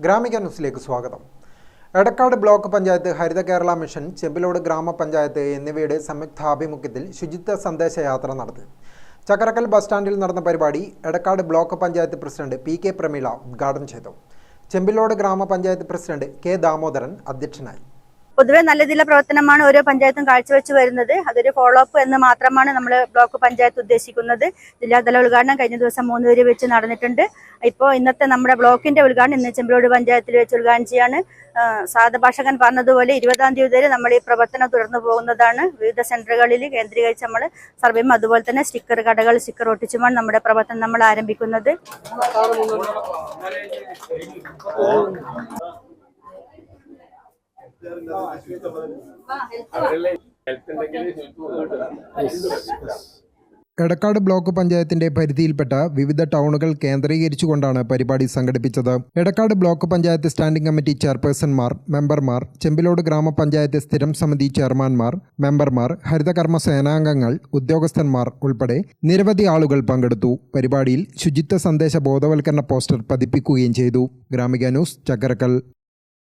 ഗ്രാമിക ന്യൂസിലേക്ക് സ്വാഗതം. എടക്കാട് ബ്ലോക്ക് പഞ്ചായത്ത്, ഹരിത കേരള മിഷൻ, ചെമ്പിലോട് ഗ്രാമപഞ്ചായത്ത് എന്നിവയുടെ സംയുക്താഭിമുഖ്യത്തിൽ ശുചിത്വ സന്ദേശയാത്ര നടത്തി. ചക്കരക്കൽ ബസ് സ്റ്റാൻഡിൽ നടന്ന പരിപാടി Edakkad block panchayat president P K. Prameela ഉദ്ഘാടനം ചെയ്തു. ചെമ്പിലോട് ഗ്രാമപഞ്ചായത്ത് പ്രസിഡന്റ് കെ. ദാമോദരൻ അധ്യക്ഷനായി. പൊതുവെ നല്ല രീതിയിലുള്ള പ്രവർത്തനമാണ് ഓരോ പഞ്ചായത്തും കാഴ്ചവെച്ച് വരുന്നത്. അതൊരു ഫോളോ അപ്പ് എന്ന് മാത്രമാണ് നമ്മൾ ബ്ലോക്ക് പഞ്ചായത്ത് ഉദ്ദേശിക്കുന്നത്. ജില്ലാതല ഉദ്ഘാടനം കഴിഞ്ഞ ദിവസം 3 പേര് വെച്ച് നടന്നിട്ടുണ്ട്. ഇപ്പോൾ ഇന്നത്തെ നമ്മുടെ ബ്ലോക്കിന്റെ ഉദ്ഘാടനം ഇന്ന് ചെമ്പിലോട് പഞ്ചായത്തിൽ വെച്ച് ഉദ്ഘാടനം ചെയ്യാണ്. സാധഭാഷകൻ പറഞ്ഞതുപോലെ 20-ാം തീയതി വരെ നമ്മൾ ഈ പ്രവർത്തനം തുടർന്നു പോകുന്നതാണ്. വിവിധ സെന്ററുകളിൽ കേന്ദ്രീകരിച്ച് നമ്മൾ സർവേയും അതുപോലെ തന്നെ കടകൾ സ്റ്റിക്കർ ഒട്ടിച്ചുമാണ് നമ്മുടെ പ്രവർത്തനം നമ്മൾ ആരംഭിക്കുന്നത്. എടക്കാട് ബ്ലോക്ക് പഞ്ചായത്തിന്റെ പരിധിയിൽപ്പെട്ട വിവിധ ടൗണുകൾ കേന്ദ്രീകരിച്ചുകൊണ്ടാണ് പരിപാടി സംഘടിപ്പിച്ചത്. Edakkad block panchayat standing committee ചെയർപേഴ്സൺമാർ, മെമ്പർമാർ, ചെമ്പിലോട് ഗ്രാമപഞ്ചായത്ത് സ്ഥിരം സമിതി ചെയർമാൻമാർ, മെമ്പർമാർ, ഹരിതകർമ്മ സേനാംഗങ്ങൾ, ഉദ്യോഗസ്ഥന്മാർ ഉൾപ്പെടെ നിരവധി ആളുകൾ പങ്കെടുത്തു. പരിപാടിയിൽ ശുചിത്വ സന്ദേശ ബോധവൽക്കരണ പോസ്റ്റർ പതിപ്പിക്കുകയും ചെയ്തു. ഗ്രാമിക ന്യൂസ്, ചക്കരക്കൽ.